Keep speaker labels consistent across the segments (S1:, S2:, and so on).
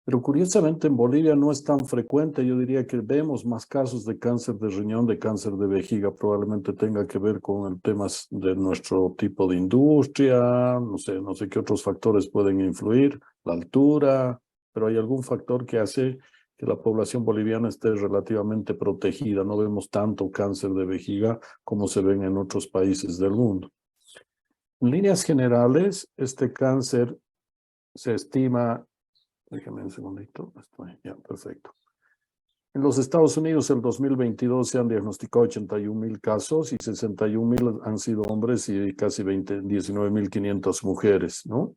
S1: Pero curiosamente en Bolivia no es tan frecuente. Yo diría que vemos más casos de cáncer de riñón, de cáncer de vejiga. Probablemente tenga que ver con el tema de nuestro tipo de industria. No sé qué otros factores pueden influir, la altura, pero hay algún factor que hace que la población boliviana esté relativamente protegida. No vemos tanto cáncer de vejiga como se ven en otros países del mundo. En líneas generales, este cáncer se estima. Déjame un segundito. Ya, perfecto. En los Estados Unidos, el 2022 se han diagnosticado 81,000 casos y 61,000 han sido hombres y casi 19,500 mujeres, ¿no?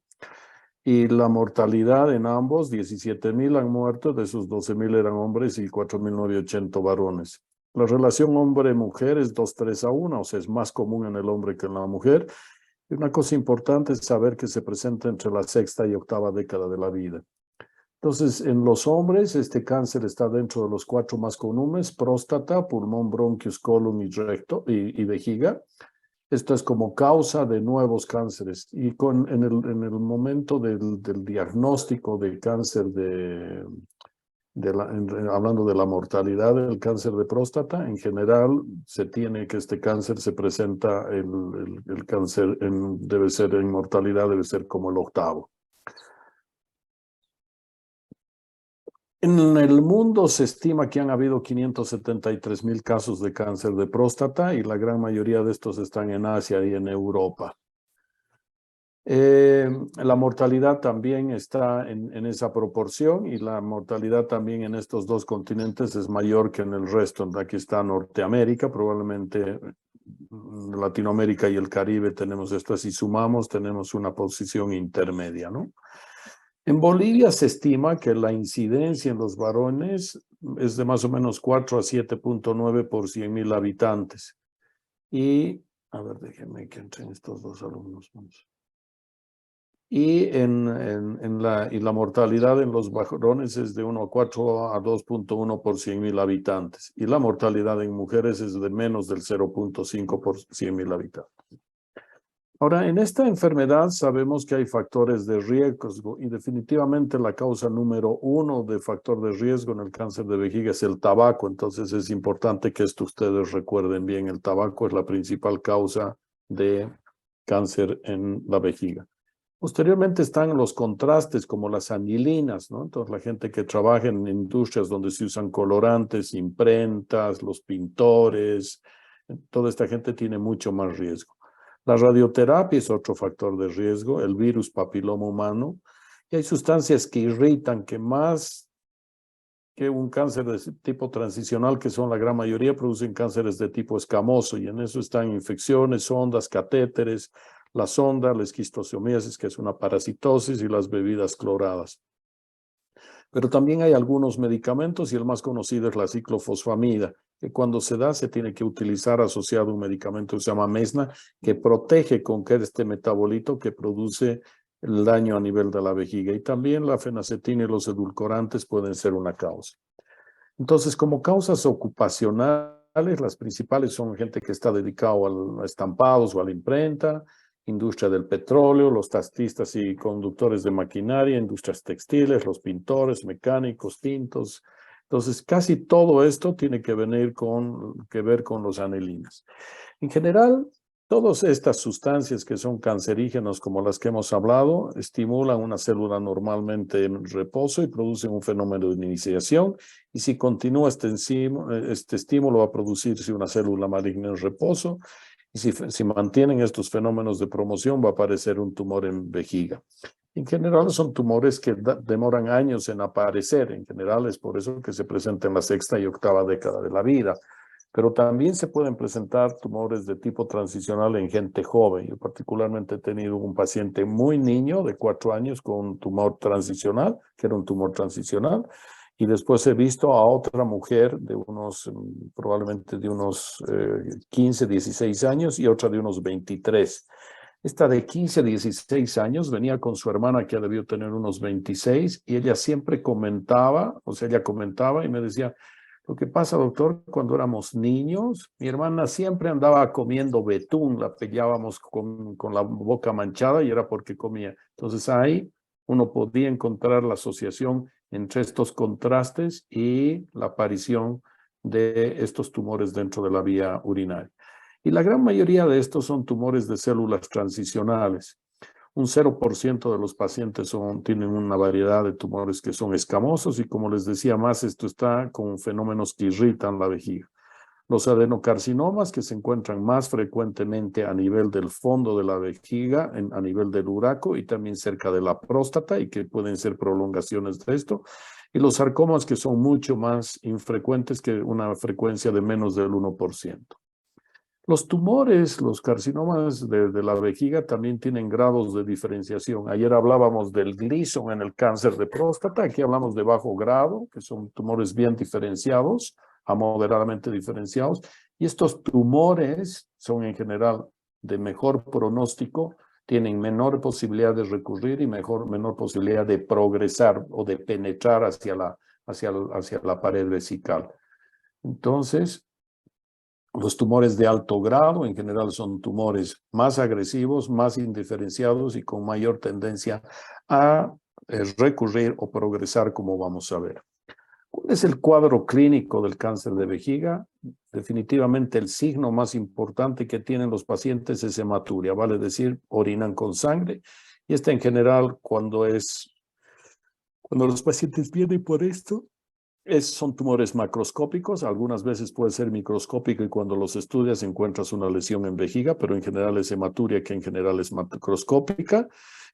S1: Y la mortalidad en ambos, 17,000 han muerto, de esos 12,000 eran hombres y 4,980 varones. La relación hombre-mujer es 2:3 a 1, o sea, es más común en el hombre que en la mujer. Y una cosa importante es saber que se presenta entre la sexta y octava década de la vida. Entonces, en los hombres, este cáncer está dentro de los 4 más comunes: próstata, pulmón, bronquios, colon y recto y vejiga. Esto es como causa de nuevos cánceres. Y en el momento del diagnóstico de cáncer hablando de la mortalidad del cáncer de próstata, en general se tiene que este cáncer se presenta, el cáncer debe ser en mortalidad, debe ser como el octavo. En el mundo se estima que han habido 573,000 casos de cáncer de próstata y la gran mayoría de estos están en Asia y en Europa. La mortalidad también está en esa proporción y la mortalidad también en estos dos continentes es mayor que en el resto. Aquí está Norteamérica, probablemente Latinoamérica y el Caribe tenemos esto. Si sumamos, tenemos una posición intermedia, ¿no? En Bolivia se estima que la incidencia en los varones es de más o menos 4 a 7,9 por 100,000 habitantes. Y, a ver, déjenme que entren estos dos alumnos. Y la mortalidad en los varones es de 1,4 a 2,1 por 100,000 habitantes. Y la mortalidad en mujeres es de menos del 0,5 por 100,000 habitantes. Ahora, en esta enfermedad sabemos que hay factores de riesgo y definitivamente la causa número 1 de factor de riesgo en el cáncer de vejiga es el tabaco. Entonces es importante que esto ustedes recuerden bien. El tabaco es la principal causa de cáncer en la vejiga. Posteriormente están los contrastes como las anilinas, ¿no? Entonces la gente que trabaja en industrias donde se usan colorantes, imprentas, los pintores, toda esta gente tiene mucho más riesgo. La radioterapia es otro factor de riesgo, el virus papiloma humano, y hay sustancias que irritan, que más que un cáncer de tipo transicional, que son la gran mayoría, producen cánceres de tipo escamoso, y en eso están infecciones, sondas, catéteres, la sonda, la esquistosomiasis, que es una parasitosis, y las bebidas cloradas. Pero también hay algunos medicamentos y el más conocido es la ciclofosfamida, que cuando se da se tiene que utilizar asociado a un medicamento que se llama Mesna, que protege contra este metabolito que produce el daño a nivel de la vejiga. Y también la fenacetina y los edulcorantes pueden ser una causa. Entonces, como causas ocupacionales, las principales son gente que está dedicado a estampados o a la imprenta, industria del petróleo, los taxistas y conductores de maquinaria, industrias textiles, los pintores, mecánicos, tintos. Entonces, casi todo esto tiene que ver con los anilinas. En general, todas estas sustancias que son cancerígenas, como las que hemos hablado, estimulan una célula normalmente en reposo y producen un fenómeno de iniciación. Y si continúa este estímulo, va a producirse una célula maligna en reposo. Y si mantienen estos fenómenos de promoción, va a aparecer un tumor en vejiga. En general son tumores que demoran años en aparecer. En general es por eso que se presentan en la sexta y octava década de la vida. Pero también se pueden presentar tumores de tipo transicional en gente joven. Yo particularmente he tenido un paciente muy niño de 4 años con un tumor transicional, que era un tumor transicional, y después he visto a otra mujer de probablemente de unos 15, 16 años y otra de unos 23. Esta de 15, 16 años venía con su hermana que debió tener unos 26 y ella siempre comentaba, ella comentaba y me decía: lo que pasa, doctor, cuando éramos niños, mi hermana siempre andaba comiendo betún, la pillábamos con la boca manchada y era porque comía. Entonces ahí uno podía encontrar la asociación entre estos contrastes y la aparición de estos tumores dentro de la vía urinaria. Y la gran mayoría de estos son tumores de células transicionales. Un 0% de los pacientes tienen una variedad de tumores que son escamosos y, como les decía más, esto está con fenómenos que irritan la vejiga. Los adenocarcinomas, que se encuentran más frecuentemente a nivel del fondo de la vejiga, a nivel del uraco y también cerca de la próstata, y que pueden ser prolongaciones de esto. Y los sarcomas, que son mucho más infrecuentes, que una frecuencia de menos del 1%. Los tumores, los carcinomas de la vejiga también tienen grados de diferenciación. Ayer hablábamos del Gleason en el cáncer de próstata, aquí hablamos de bajo grado, que son tumores bien diferenciados, a moderadamente diferenciados, y estos tumores son en general de mejor pronóstico, tienen menor posibilidad de recurrir y menor posibilidad de progresar o de penetrar hacia la pared vesical. Entonces, los tumores de alto grado en general son tumores más agresivos, más indiferenciados y con mayor tendencia a recurrir o progresar, como vamos a ver. ¿Cuál es el cuadro clínico del cáncer de vejiga? Definitivamente el signo más importante que tienen los pacientes es hematuria, vale decir, orinan con sangre. Y esta en general, cuando los pacientes vienen por esto, son tumores macroscópicos, algunas veces puede ser microscópico y cuando los estudias encuentras una lesión en vejiga, pero en general es hematuria, que en general es macroscópica.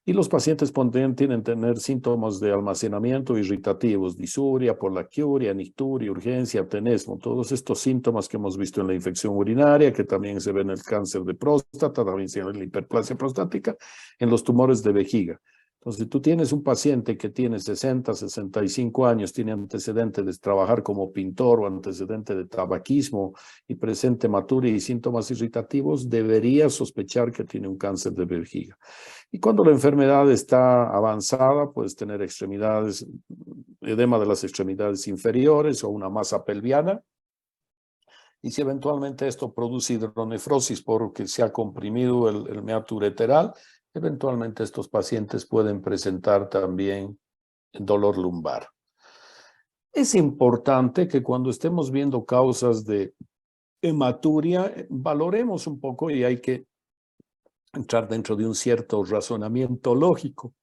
S1: Y los pacientes tienen que tener síntomas de almacenamiento irritativos, disuria, polaquiuria, nicturia, urgencia, tenesmo, todos estos síntomas que hemos visto en la infección urinaria, que también se ve en el cáncer de próstata, también se ve en la hiperplasia prostática, en los tumores de vejiga. Entonces, si tú tienes un paciente que tiene 60, 65 años, tiene antecedente de trabajar como pintor o antecedente de tabaquismo y presente hematuria y síntomas irritativos, deberías sospechar que tiene un cáncer de vejiga. Y cuando la enfermedad está avanzada, puedes tener extremidades, edema de las extremidades inferiores o una masa pelviana. Y si eventualmente esto produce hidronefrosis porque se ha comprimido el meato ureteral, eventualmente estos pacientes pueden presentar también dolor lumbar. Es importante que cuando estemos viendo causas de hematuria, valoremos un poco y hay que entrar dentro de un cierto razonamiento lógico.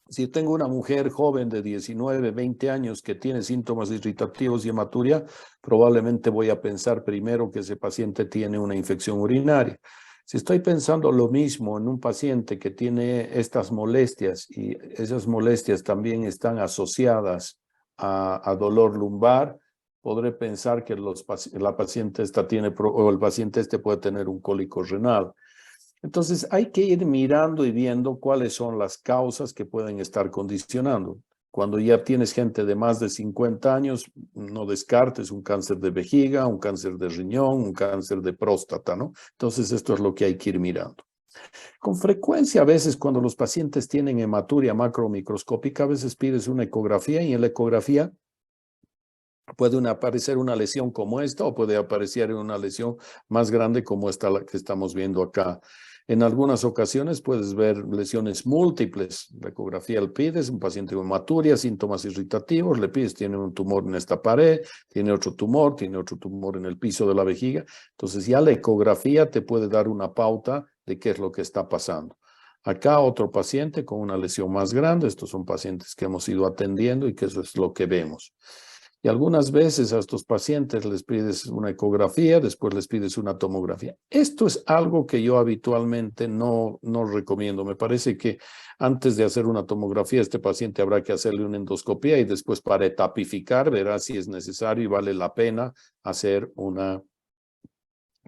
S1: Si tengo una mujer joven de 19, 20 años que tiene síntomas irritativos y hematuria, probablemente voy a pensar primero que ese paciente tiene una infección urinaria. Si estoy pensando lo mismo en un paciente que tiene estas molestias y esas molestias también están asociadas a dolor lumbar, podré pensar que la paciente o el paciente puede tener un cólico renal. Entonces hay que ir mirando y viendo cuáles son las causas que pueden estar condicionando. Cuando ya tienes gente de más de 50 años, no descartes un cáncer de vejiga, un cáncer de riñón, un cáncer de próstata, ¿no? Entonces esto es lo que hay que ir mirando. Con frecuencia, a veces cuando los pacientes tienen hematuria macromicroscópica, a veces pides una ecografía y en la ecografía puede aparecer una lesión como esta o puede aparecer una lesión más grande como esta la que estamos viendo acá. En algunas ocasiones puedes ver lesiones múltiples. La ecografía le pides, un paciente con hematuria, síntomas irritativos, le pides, tiene un tumor en esta pared, tiene otro tumor en el piso de la vejiga. Entonces ya la ecografía te puede dar una pauta de qué es lo que está pasando. Acá otro paciente con una lesión más grande. Estos son pacientes que hemos ido atendiendo y que eso es lo que vemos. Y algunas veces a estos pacientes les pides una ecografía, después les pides una tomografía. Esto es algo que yo habitualmente no recomiendo. Me parece que antes de hacer una tomografía, este paciente habrá que hacerle una endoscopía y después para etapificar verá si es necesario y vale la pena hacer una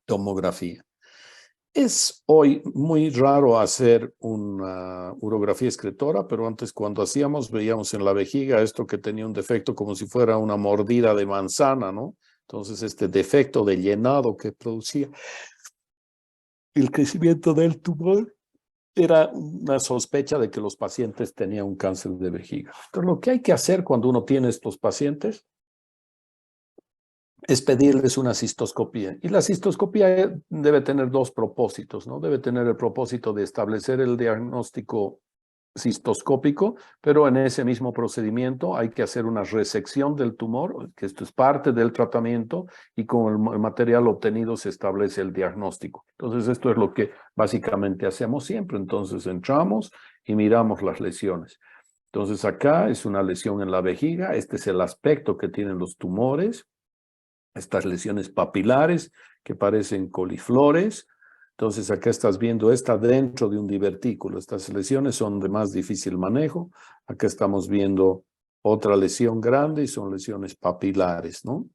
S1: tomografía. Es hoy muy raro hacer una urografía excretora, pero antes cuando hacíamos, veíamos en la vejiga esto que tenía un defecto como si fuera una mordida de manzana, ¿no? Entonces este defecto de llenado que producía el crecimiento del tumor era una sospecha de que los pacientes tenían un cáncer de vejiga. Entonces lo que hay que hacer cuando uno tiene estos pacientes es pedirles una cistoscopía. Y la cistoscopía debe tener dos propósitos, ¿no? Debe tener el propósito de establecer el diagnóstico cistoscópico, pero en ese mismo procedimiento hay que hacer una resección del tumor, que esto es parte del tratamiento, y con el material obtenido se establece el diagnóstico. Entonces, esto es lo que básicamente hacemos siempre. Entonces, entramos y miramos las lesiones. Entonces, acá es una lesión en la vejiga. Este es el aspecto que tienen los tumores. Estas lesiones papilares que parecen coliflores. Entonces, acá estás viendo, está dentro de un divertículo. Estas lesiones son de más difícil manejo. Acá estamos viendo otra lesión grande y son lesiones papilares, ¿no?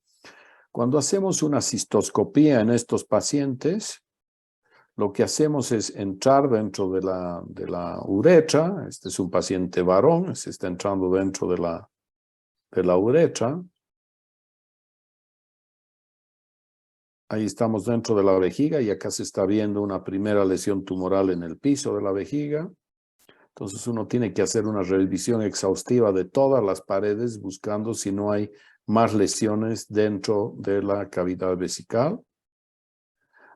S1: Cuando hacemos una cistoscopía en estos pacientes, lo que hacemos es entrar dentro de la uretra. Este es un paciente varón, se está entrando dentro de la uretra. Ahí estamos dentro de la vejiga y acá se está viendo una primera lesión tumoral en el piso de la vejiga. Entonces uno tiene que hacer una revisión exhaustiva de todas las paredes buscando si no hay más lesiones dentro de la cavidad vesical.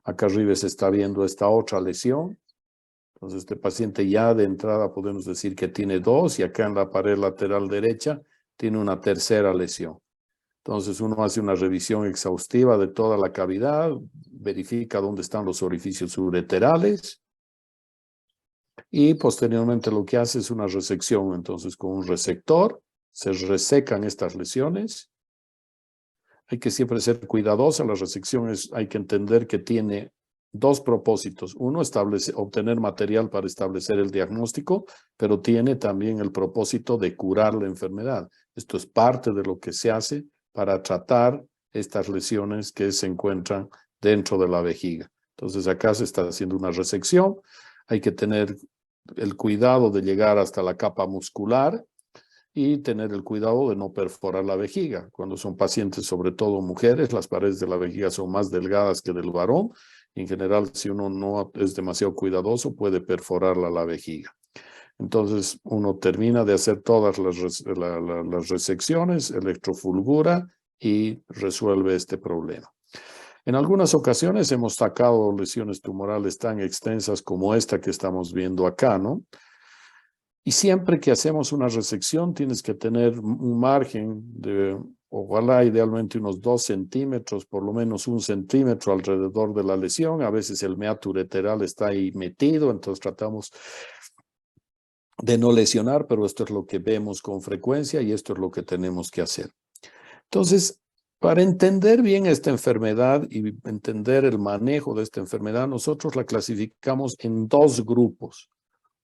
S1: Acá arriba se está viendo esta otra lesión. Entonces este paciente ya de entrada podemos decir que tiene dos y acá en la pared lateral derecha tiene una tercera lesión. Entonces uno hace una revisión exhaustiva de toda la cavidad, verifica dónde están los orificios ureterales y posteriormente lo que hace es una resección. Entonces con un resector se resecan estas lesiones. Hay que siempre ser cuidadosa. La resección hay que entender que tiene dos propósitos. Uno, obtener material para establecer el diagnóstico, pero tiene también el propósito de curar la enfermedad. Esto es parte de lo que se hace para tratar estas lesiones que se encuentran dentro de la vejiga. Entonces acá se está haciendo una resección. Hay que tener el cuidado de llegar hasta la capa muscular y tener el cuidado de no perforar la vejiga. Cuando son pacientes, sobre todo mujeres, las paredes de la vejiga son más delgadas que del varón. En general, si uno no es demasiado cuidadoso, puede perforarla la vejiga. Entonces, uno termina de hacer todas las resecciones, electrofulgura y resuelve este problema. En algunas ocasiones hemos sacado lesiones tumorales tan extensas como esta que estamos viendo acá, ¿no? Y siempre que hacemos una resección tienes que tener un margen de, ojalá idealmente unos 2 centímetros, por lo menos 1 centímetro alrededor de la lesión. A veces el meato ureteral está ahí metido, entonces tratamos de no lesionar, pero esto es lo que vemos con frecuencia y esto es lo que tenemos que hacer. Entonces, para entender bien esta enfermedad y entender el manejo de esta enfermedad, nosotros la clasificamos en 2 grupos.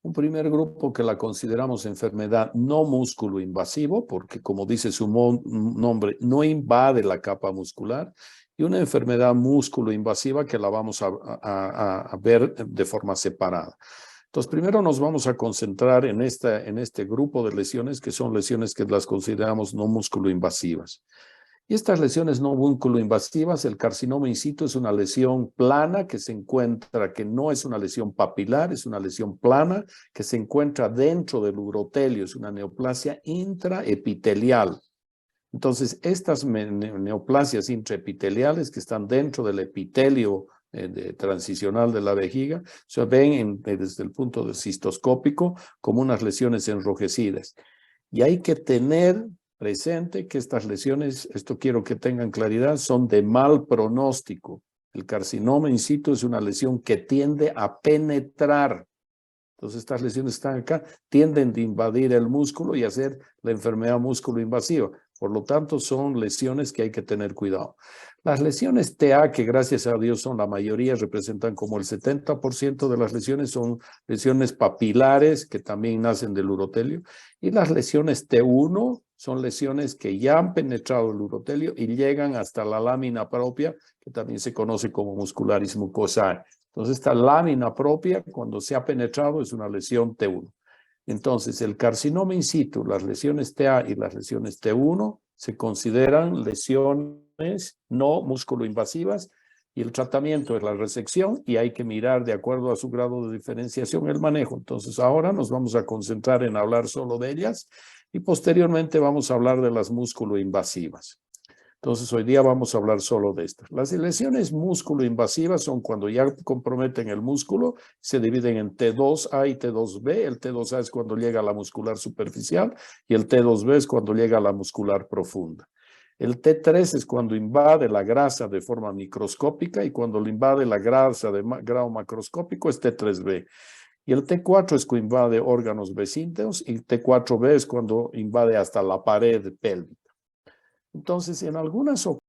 S1: Un primer grupo que la consideramos enfermedad no músculo invasivo, porque como dice su nombre, no invade la capa muscular, y una enfermedad músculo invasiva que la vamos a ver de forma separada. Entonces, primero nos vamos a concentrar en este grupo de lesiones que son lesiones que las consideramos no músculo invasivas. Y estas lesiones no músculo invasivas, el carcinoma in situ es una lesión plana que se encuentra, que no es una lesión papilar, es una lesión plana que se encuentra dentro del urotelio, es una neoplasia intraepitelial. Entonces, estas neoplasias intraepiteliales que están dentro del epitelio transicional de la vejiga se ven desde el punto de cistoscópico como unas lesiones enrojecidas. Y hay que tener presente que estas lesiones, esto quiero que tengan claridad, son de mal pronóstico. El carcinoma in situ es una lesión que tiende a penetrar. Entonces estas lesiones están acá, tienden a invadir el músculo y hacer la enfermedad músculo invasiva. Por lo tanto, son lesiones que hay que tener cuidado. Las lesiones TA, que gracias a Dios son la mayoría, representan como el 70% de las lesiones, son lesiones papilares que también nacen del urotelio. Y las lesiones T1 son lesiones que ya han penetrado el urotelio y llegan hasta la lámina propia, que también se conoce como muscularis mucosae. Entonces, esta lámina propia, cuando se ha penetrado, es una lesión T1. Entonces, el carcinoma in situ, las lesiones TA y las lesiones T1 se consideran lesiones no músculo-invasivas y el tratamiento es la resección y hay que mirar de acuerdo a su grado de diferenciación el manejo. Entonces, ahora nos vamos a concentrar en hablar solo de ellas y posteriormente vamos a hablar de las músculo-invasivas. Entonces, hoy día vamos a hablar solo de estas. Las lesiones músculo-invasivas son cuando ya comprometen el músculo, se dividen en T2A y T2B. El T2A es cuando llega a la muscular superficial y el T2B es cuando llega a la muscular profunda. El T3 es cuando invade la grasa de forma microscópica y cuando le invade la grasa de grado macroscópico es T3B. Y el T4 es cuando invade órganos vecíneos y T4B es cuando invade hasta la pared pélvica. Entonces, en algunas ocasiones,